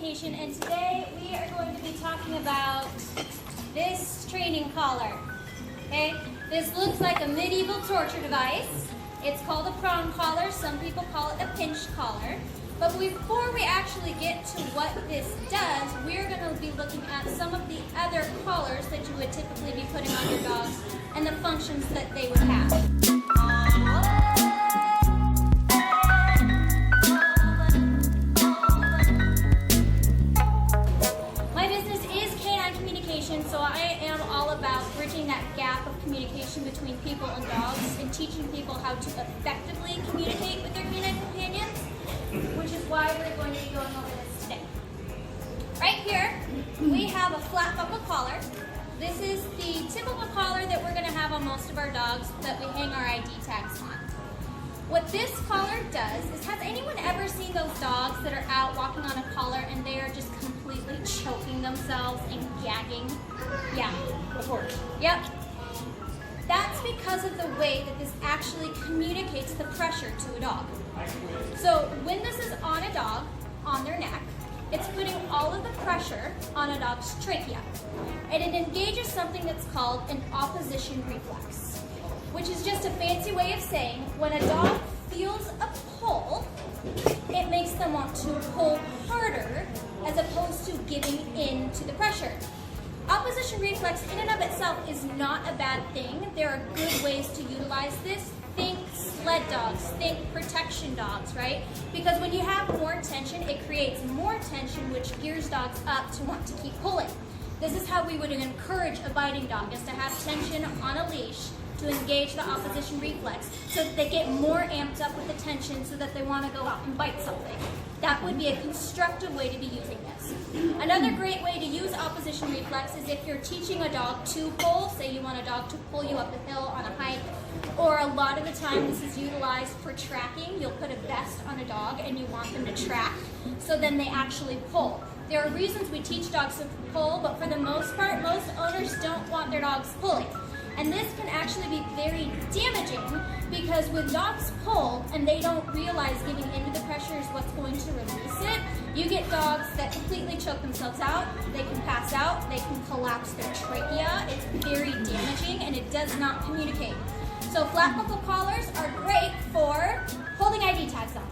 Communication, and today we are going to be talking about this training collar. Okay, this looks like a medieval torture device. It's called a prong collar. Some people call it a pinch collar. But before we actually get to what this does, we're going to be looking at some of the other collars that you would typically be putting on your dogs and the functions that they would have. So I am all about bridging that gap of communication between people and dogs and teaching people how to effectively communicate with their canine companions, which is why we're going to be going over this today. Right here, we have a flat buckle collar. This is the typical collar that we're going to have on most of our dogs that we hang our ID tags on. What this collar does is, has anyone ever seen those dogs that are out walking on a collar and they are just completely choking themselves and gagging? Yeah. Of course. Yep. That's because of the way that this actually communicates the pressure to a dog. So when this is on a dog, on their neck, it's putting all of the pressure on a dog's trachea. And it engages something that's called an opposition reflex, which is just a fancy way of saying when a dog feels a pull, it makes them want to pull harder as opposed to giving in to the pressure. Opposition reflex in and of itself is not a bad thing. There are good ways to utilize this. Think sled dogs, think protection dogs, right? Because when you have more tension, it creates more tension, which gears dogs up to want to keep pulling. This is how we would encourage a biting dog, is to have tension on a leash to engage the opposition reflex so that they get more amped up with the tension so that they want to go out and bite something. That would be a constructive way to be using this. Another great way to use opposition reflex is if you're teaching a dog to pull, say you want a dog to pull you up a hill on a hike, or a lot of the time this is utilized for tracking. You'll put a vest on a dog and you want them to track, so then they actually pull. There are reasons we teach dogs to pull, but for the most part, most owners don't want their dogs pulling. And this can actually be very damaging because when dogs pull and they don't realize giving into the pressure is what's going to release it, you get dogs that completely choke themselves out, they can pass out, they can collapse their trachea. It's very damaging and it does not communicate. So flat buckle collars are great for holding ID tags on.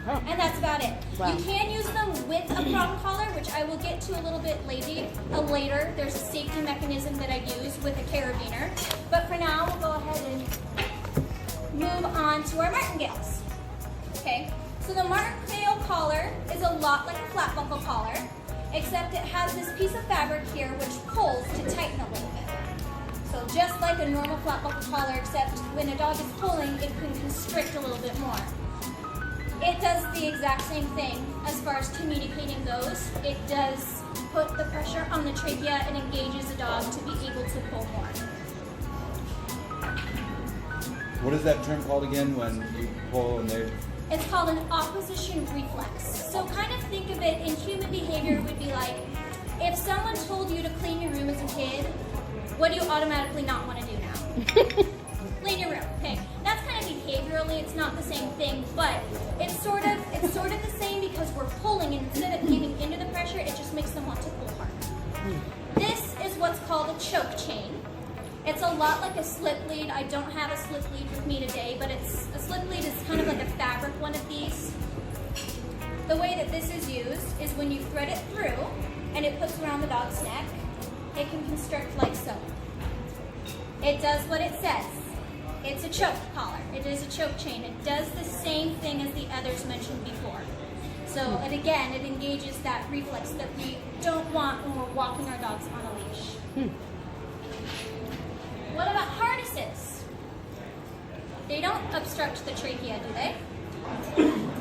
Oh. And that's about it. Wow. You can use them with a prong collar, which I will get to a little bit later. There's a safety mechanism that I use with a carabiner. But for now, we'll go ahead and move on to our martingales. Okay, so the martingale collar is a lot like a flat buckle collar, except it has this piece of fabric here which pulls to tighten a little bit. So just like a normal flat buckle collar, except when a dog is pulling, it can constrict a little bit more. It does the exact same thing as far as communicating goes. It does put the pressure on the trachea and engages the dog to be able to pull more. What is that term called again when you pull and they... It's called an opposition reflex. So kind of think of it in human behavior, it would be like if someone told you to clean your room as a kid, what do you automatically not want to do now? Clean your room. Okay, that's kind of behaviorally, it's not the same thing, but it's sort of the same because we're pulling, and instead of giving into the pressure, it just makes them want to pull harder. This is what's called a choke chain. It's a lot like a slip lead. I don't have a slip lead with me today, but a slip lead is kind of like a fabric one of these. The way that this is used is when you thread it through and it puts around the dog's neck, it can constrict like so. It does what it says. It's a choke collar. It is a choke chain. It does the same thing as the others mentioned before. So, and again, it engages that reflex that we don't want when we're walking our dogs on a leash. What about harnesses? They don't obstruct the trachea, do they?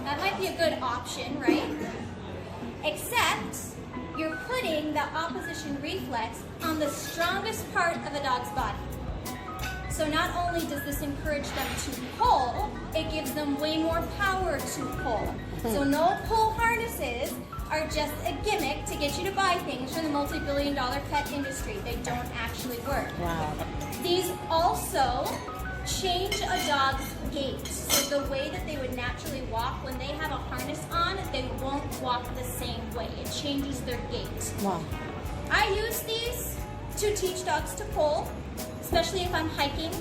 That might be a good option, right? Except you're putting the opposition reflex on the strongest part of a dog's body. So not only does this encourage them to pull, it gives them way more power to pull. So no pull harnesses are just a gimmick to get you to buy things from the multi-billion-dollar pet industry. They don't actually work. Wow. These also change a dog's gait. So the way that they would naturally walk, when they have a harness on, they won't walk the same way. It changes their gait. Wow. I use these to teach dogs to pull, especially if I'm hiking.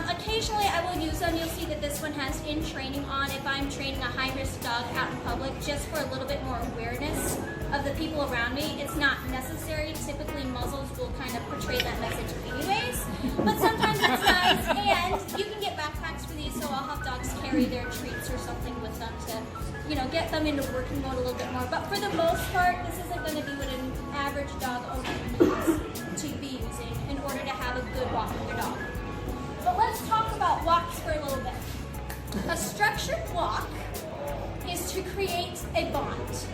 Occasionally I will use them. You'll see that this one has in training on if I'm training a high-risk dog out in public, just for a little bit more awareness of the people around me. It's not necessary. Typically muzzles will kind of portray that message anyways, but sometimes it's nice. And you can get backpacks for these, so I'll have dogs carry their treats or something with them to, you know, get them into working mode a little bit more. But for the most part, this isn't going to be what an average dog owner needs to be using in order to have a good walk with their dog. But let's talk about walks for a little bit. A structured walk is to create a bond.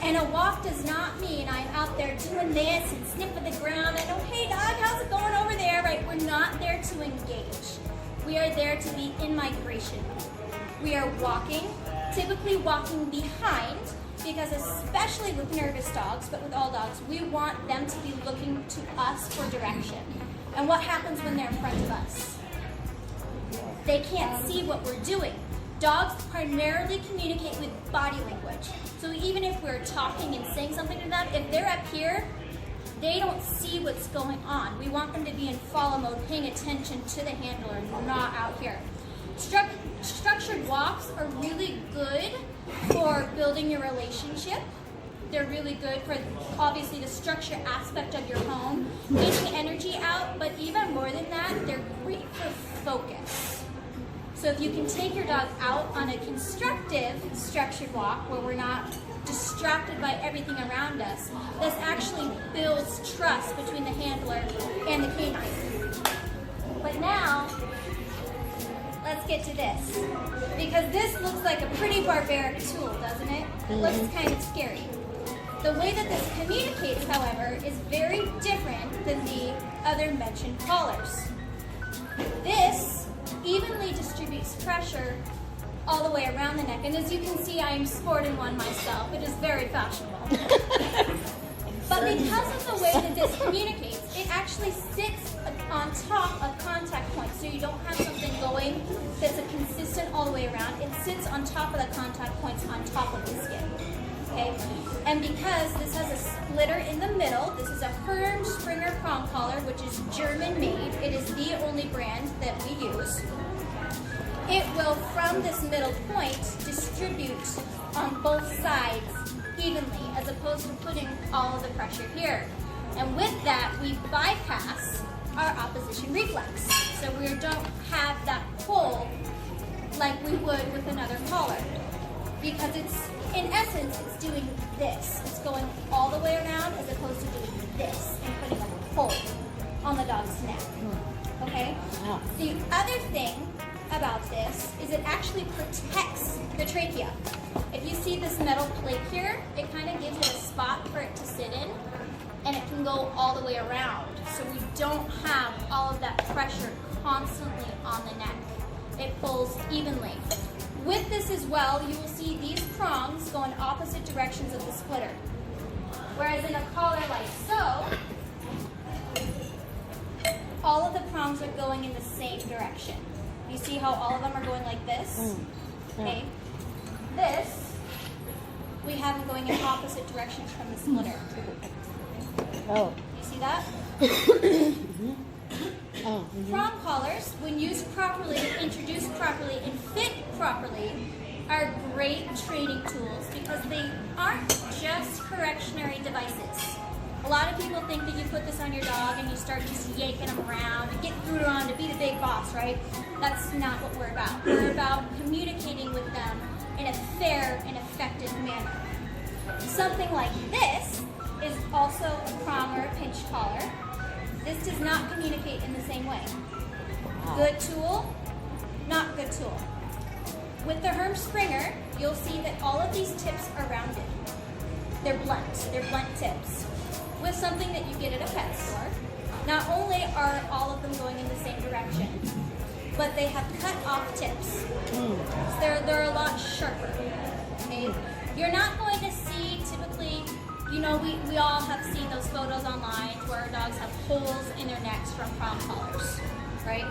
And a walk does not mean I'm out there doing this and sniffing the ground and, oh, hey dog, how's it going over there, right? We're not there to engage. We are there to be in migration. We are walking, typically walking behind, because especially with nervous dogs, but with all dogs, we want them to be looking to us for direction. And what happens when they're in front of us? They can't see what we're doing. Dogs primarily communicate with body language. So even if we're talking and saying something to them, if they're up here, they don't see what's going on. We want them to be in follow mode, paying attention to the handler, not out here. Structured walks are really good for building your relationship. They're really good for, obviously, the structure aspect of your home, getting energy out, but even more than that, they're great for focus. So if you can take your dog out on a constructive structured walk where we're not distracted by everything around us, this actually builds trust between the handler and the canine. But now, let's get to this. Because this looks like a pretty barbaric tool, doesn't it? It looks kind of scary. The way that this communicates, however, is very different than the other mentioned collars. This evenly distributes pressure all the way around the neck. And as you can see, I am sporting one myself. It is very fashionable. But because of the way that this communicates, it actually sits on top of contact points. So you don't have something going that's a consistent all the way around. It sits on top of the contact points on top of the skin. Okay? And because this has a splitter in the middle, this is a Herm Springer prong collar, which is German made. It is the only brand that we use. It will, from this middle point, distribute on both sides evenly, as opposed to putting all of the pressure here. And with that, we bypass our opposition reflex. So we don't have that pull like we would with another collar. Because it's, in essence, it's doing this. It's going all the way around as opposed to doing this and putting a pull on the dog's neck. Okay? The other thing about this is it actually protects the trachea. If you see this metal plate here, it kind of gives it a spot for it to sit in, and it can go all the way around. So we don't have all of that pressure constantly on the neck. It pulls evenly. With this as well, you will see these prongs go in opposite directions of the splitter. Whereas in a collar like so, all of the prongs are going in the same direction. You see how all of them are going like this? Okay. This, we have them going in opposite directions from the splitter. Oh. You see that? Prong collars, when used properly, introduced properly, and fit properly, are great training tools because they aren't just correctionary devices. A lot of people think that you put this on your dog and you start just yanking them around and getting through on to be the big boss, right? That's not what we're about. We're about communicating with them in a fair and effective manner. Something like this is also a prong or a pinch collar. This does not communicate in the same way. Good tool, not good tool. With the Herm Springer, you'll see that all of these tips are rounded. They're blunt tips. With something that you get at a pet store, not only are all of them going in the same direction, but they have cut off tips. So they're a lot sharper. Okay? You're not going to see typically, you know, we all have seen those photos online where our dogs have holes in their necks from prong collars. right?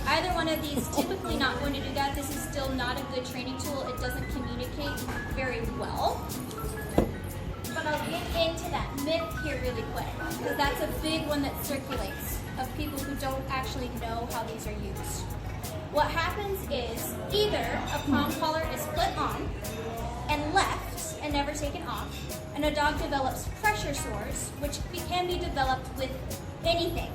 Either one of these, typically not going to do that. This is still not a good training tool. It doesn't communicate very well. But I'll get into that myth here really quick, because that's a big one that circulates of people who don't actually know how these are used. What happens is either a prong collar is put on and left and never taken off, and a dog develops pressure sores, which can be developed with anything.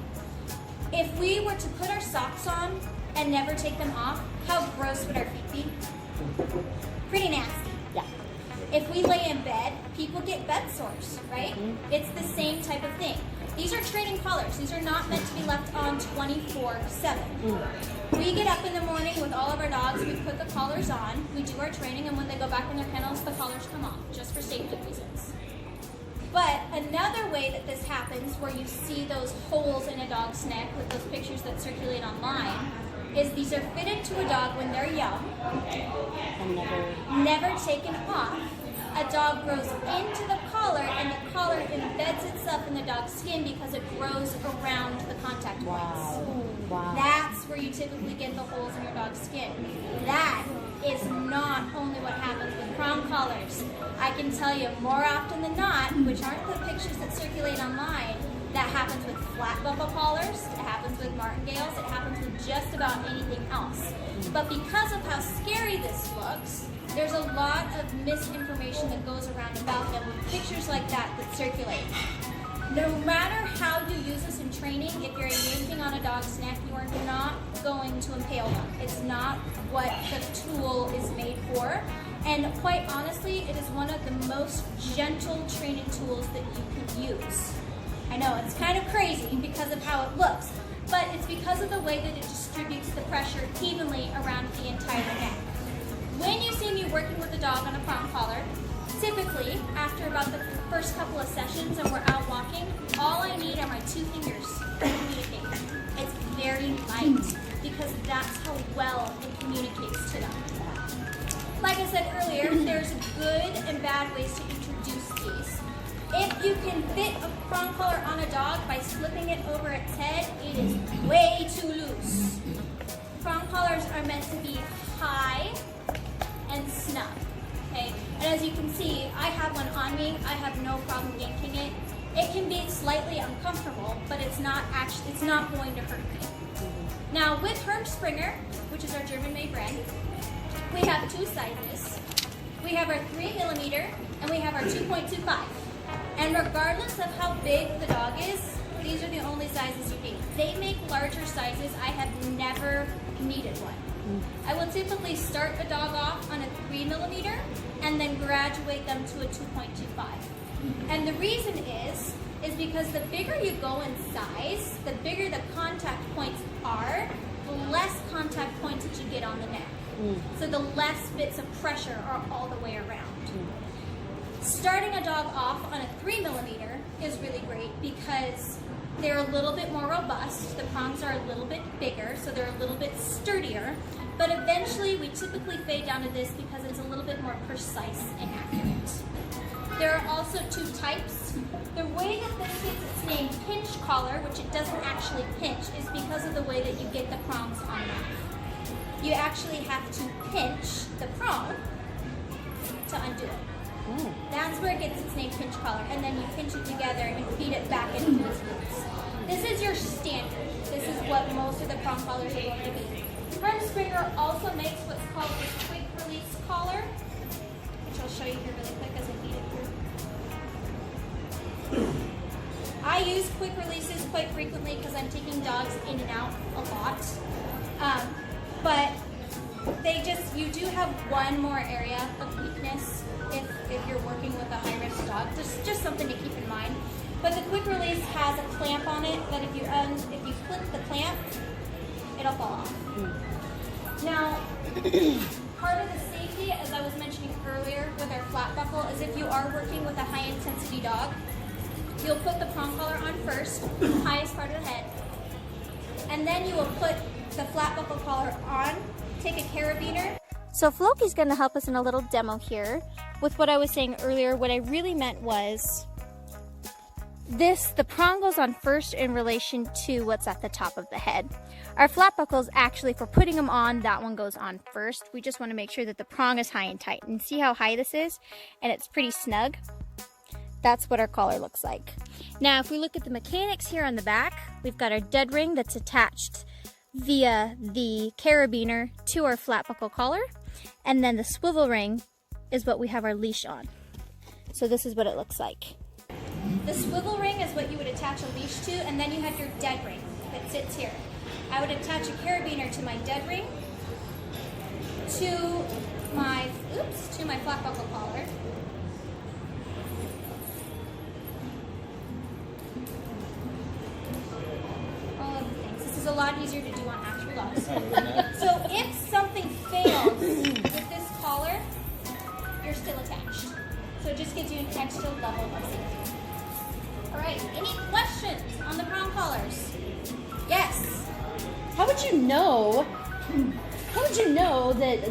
If we were to put our socks on and never take them off, how gross would our feet be? Pretty nasty. Yeah. If we lay in bed, people get bed sores, right? It's the same type of thing. These are training collars. These are not meant to be left on 24/7. We get up in the morning with all of our dogs, we put the collars on, we do our training, and when they go back in their kennels, the collars come off, just for safety reasons. But another way that this happens, where you see those holes in a dog's neck with those pictures that circulate online, is these are fitted to a dog when they're young, And never taken off. A dog grows into the collar, and the collar embeds itself in the dog's skin because it grows around the contact points. Wow. That's where you typically get the holes in your dog's skin. That is not only what happens with prong collars. I can tell you more often than not, which aren't the pictures that circulate online, that happens with flat buckle collars, it happens with martingales, it happens with just about anything else. But because of how scary this looks, there's a lot of misinformation that goes around about them with pictures like that circulate. No matter how you use this in training, if you're yanking on a dog's neck, you are not going to impale them. It's not what the tool is made for. And quite honestly, it is one of the most gentle training tools that you can use. I know, it's kind of crazy because of how it looks, but it's because of the way that it distributes the pressure evenly around the entire neck. When you see me working with a dog on a prong collar, typically after about the first couple of sessions and we're out walking, all I need are my 2 fingers to communicate. It's very light because that's how well it communicates to them. Like I said earlier, there's good and bad ways to introduce these. If you can fit a prong collar on a dog by slipping it over its head, it is way too loose. Prong collars are meant to be high and snug, okay? And as you can see, I have one on me. I have no problem yanking it. It can be slightly uncomfortable, but it's not going to hurt me. Now with Hermspringer, which is our German-made brand, we have 2 sizes. We have our 3mm and we have our 2.25. And regardless of how big the dog is, these are the only sizes you need. They make larger sizes. I have never needed one. I will typically start a dog off on a 3mm and then graduate them to a 2.25. And the reason is because the bigger you go in size, the bigger the contact points are, the less contact points that you get on the neck. So the less bits of pressure are all the way around. Starting a dog off on a 3mm is really great because they're a little bit more robust. The prongs are a little bit bigger, so they're a little bit sturdier. But eventually, we typically fade down to this because it's a little bit more precise and accurate. There are also 2 types. The way that this gets its name pinch collar, which it doesn't actually pinch, is because of the way that you get the prongs on and off. You actually have to pinch the prong to undo it. That's where it gets its name pinch collar, and then you pinch it together and feed it back into its roots. This is your standard. This is what most of the prong collars are going to be. Hermspringer also makes what's called a quick release collar, which I'll show you here really quick as I feed it through. I use quick releases quite frequently because I'm taking dogs in and out a lot. But you do have one more area of weakness if you're working with a high-risk dog. Just something to keep in mind. But the quick release has a clamp on it that if you clip the clamp, it'll fall off. Now, part of the safety, as I was mentioning earlier with our flat buckle, is if you are working with a high-intensity dog, you'll put the prong collar on first, highest part of the head, and then you will put the flat buckle collar on, take a carabiner. So Floki's going to help us in a little demo here with what I was saying earlier. What I really meant was the prong goes on first in relation to what's at the top of the head. Our flat buckles, actually, for putting them on, that one goes on first. We just want to make sure that the prong is high and tight. And see how high this is? And it's pretty snug. That's what our collar looks like. Now, if we look at the mechanics here on the back, we've got our dead ring that's attached via the carabiner to our flat buckle collar. And then the swivel ring is what we have our leash on. So this is what it looks like. The swivel ring is what you would attach a leash to, and then you have your dead ring that sits here. I would attach a carabiner to my dead ring, to my flat buckle collar. All of the things. This is a lot easier to do on actual dogs. So if something fails with this collar, you're still attached. So it just gives you an extra level of safety. All right, any questions on the prong collars? Yes. How would you know? How would you know that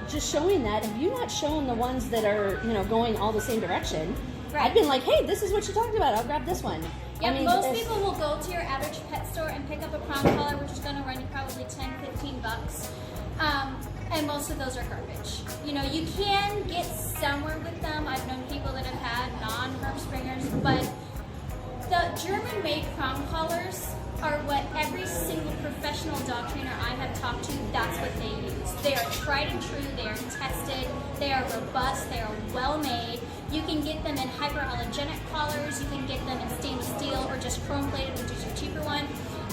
just showing that? Have you not shown the ones that are, going all the same direction? Right. I've been like, hey, this is what you talked about. I'll grab this one. Yeah, most people will go to your average pet store and pick up a prong collar, which is going to run you probably $10-15. And most of those are garbage. You can get somewhere with them. I've known people that have had non-Herm Springers, but the German-made prong collars are what every single professional dog trainer I have talked to, that's what they use. They are tried and true, they are tested, they are robust, they are well made. You can get them in hyperallergenic collars, you can get them in stainless steel or just chrome plated, which is your cheaper one.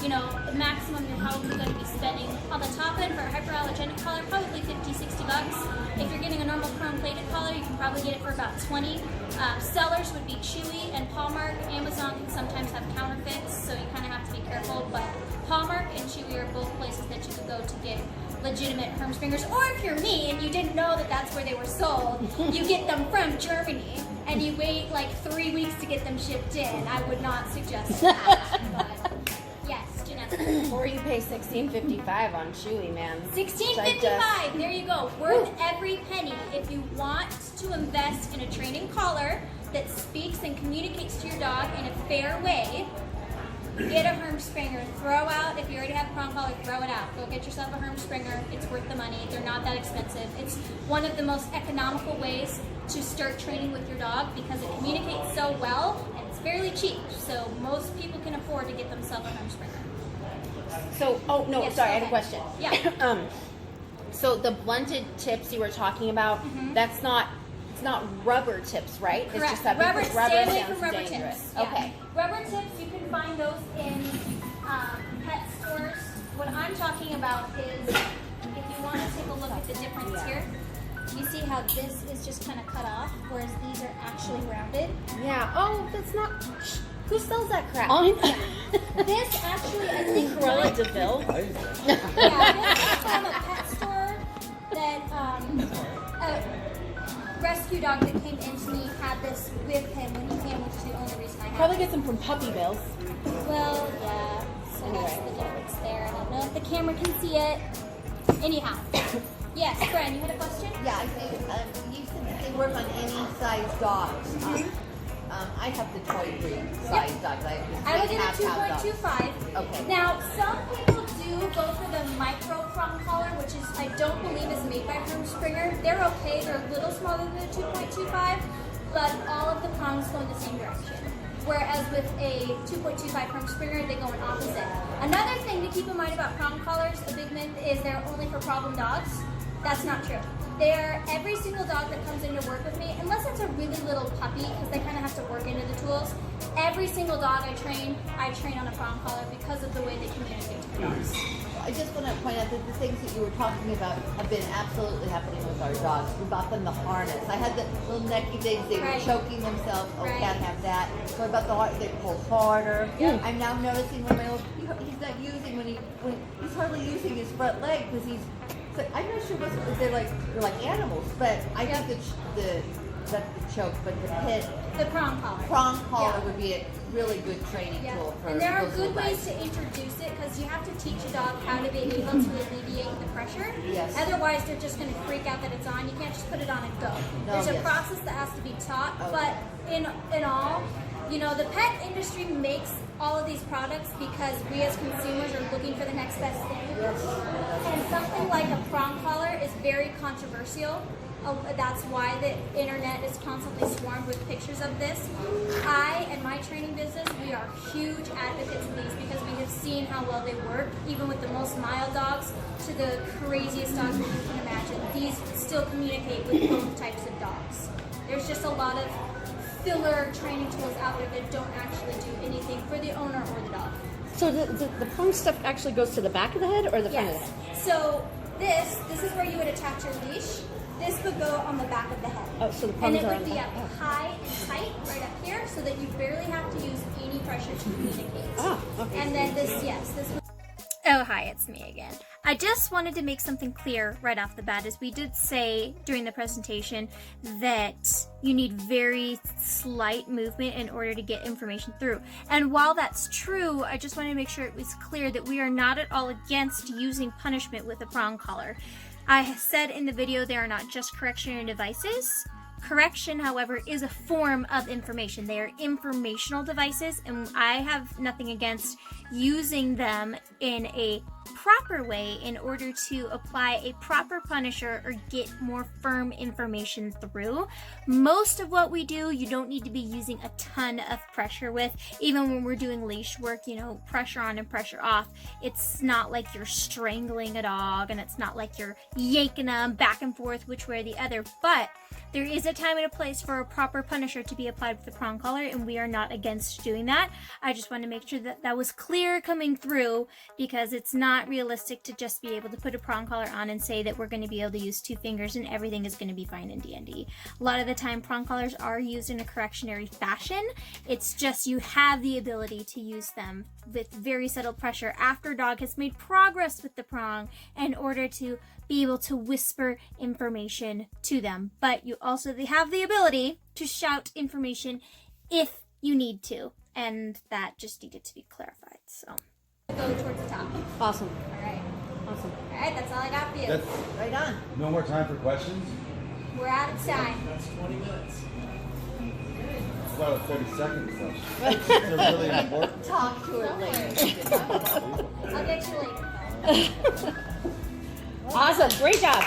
The maximum you're probably going to be spending on the top end for a hyperallergenic collar, probably $50-60. If you're getting a normal chrome plated collar, you can probably get it for about $20. Sellers would be Chewy and Paulmark. Amazon can sometimes have counterfeits, so you kind of have to be careful. But Paulmark and Chewy are both places that you can go to get legitimate Herm Springers. Or if you're me and you didn't know that that's where they were sold, you get them from Germany and you wait like 3 weeks to get them shipped in. I would not suggest that. But yes, Janessa. Or you pay $16.55 on Chewy, man. $16.55. There you go. Worth every penny. If you want to invest in a training collar that speaks and communicates to your dog in a fair way, get a Herm Springer. Throw out, if you already have a prong collar, throw it out. Go get yourself a Herm Springer. It's worth the money. They're not that expensive. It's one of the most economical ways to start training with your dog because it communicates so well and it's fairly cheap. So most people can afford to get themselves a Herm Springer. So, Yes, sorry, I go had a ahead. question. Yeah. So the blunted tips you were talking about, it's not rubber tips, right? Correct. It's just that Rubber, because stay away sounds from rubber dangerous. tips. Yeah. Okay. Rubber tips, you can find those in pet stores. What I'm talking about is, if you want to take a look at the difference here, you see how this is just kind of cut off, whereas these are actually rounded. Yeah. Oh, that's not. Who sells that crap? This actually, I think, Cruella DeVille. yeah, this is from a pet store that a rescue dog that came into me had this with him when he came, which is the only reason I have Probably it. get them from Puppy Bills. Well, yeah. So that's the difference there. I don't know if the camera can see it. Anyhow. Yes, Brian, you had a question? Yeah, I think you said that they work on any size dogs. I have the toy breed size dogs. I would get a 2.25. Okay. Now, some people do go for the micro prong collar, which is, I don't believe is made by Herm Springer. They're okay. They're a little smaller than the 2.25, but all of the prongs go in the same direction. Whereas with a 2.25 Herm Springer, they go in opposite. Another thing to keep in mind about prong collars, a big myth, is they're only for problem dogs. That's not true. They're every single dog that comes in to work with me, unless it's a really little puppy, because they kind of have to work into the tools. Every single dog I train on a prong collar because of the way they communicate to the dogs. I just want to point out that the things that you were talking about have been absolutely happening with our dogs. We bought them the harness. I had the little necky things. They were Right. choking themselves. Oh, Right. can't have that. So I bought the harness. They pull harder. Yeah. I'm now noticing when he's not using when he's hardly using his front leg because he's. So I'm not sure what they're like animals, but I think not the choke, but the pit. The prong collar. Prong collar Yeah. would be a really good training Yeah. tool for And there are those good little ways guys. to introduce it because you have to teach a dog how to be able to alleviate the pressure. Yes. Otherwise, they're just going to freak out that it's on. You can't just put it on and go. No, There's a yes. process that has to be taught, Okay. but in all, You know, the pet industry makes all of these products because we as consumers are looking for the next best thing. And something like a prong collar is very controversial. That's why the internet is constantly swarmed with pictures of this. I and my training business, we are huge advocates of these because we have seen how well they work, even with the most mild dogs to the craziest dogs that you can imagine. These still communicate with both types of dogs. There's just a lot of filler training tools out there that don't actually do anything for the owner or the dog. So the prong stuff actually goes to the back of the head or the front of the Yes. head? So this is where you would attach your leash. This would go on the back of the head. Oh, so the And prongs it are on would the be back. up high and tight right up here so that you barely have to use any pressure to communicate. Ah, okay. And then this would Oh, hi, it's me again. I just wanted to make something clear right off the bat, as we did say during the presentation that you need very slight movement in order to get information through. And while that's true, I just wanted to make sure it was clear that we are not at all against using punishment with a prong collar. I said in the video they are not just correctionary devices. Correction, however, is a form of information. They are informational devices, and I have nothing against using them in a proper way in order to apply a proper punisher or get more firm information through. Most of what we do, you don't need to be using a ton of pressure with. Even when we're doing leash work, you know, pressure on and pressure off. It's not like you're strangling a dog, and it's not like you're yanking them back and forth which way or the other, but there is a time and a place for a proper punisher to be applied with the prong collar, and we are not against doing that. I just want to make sure that that was clear coming through, because it's not realistic to just be able to put a prong collar on and say that we're going to be able to use 2 fingers and everything is going to be fine in D&D. A lot of the time, prong collars are used in a correctionary fashion. It's just you have the ability to use them with very subtle pressure after a dog has made progress with the prong in order to be able to whisper information to them. But you also have the ability to shout information if you need to, and that just needed to be clarified. So go towards the top. Awesome. All right. Awesome. All right, that's all I got for you. That's Right on. no more time for questions? We're out of time. It's about a 30 seconds though. They're really important. Talk to her later. I'll get you later. Awesome. Great job.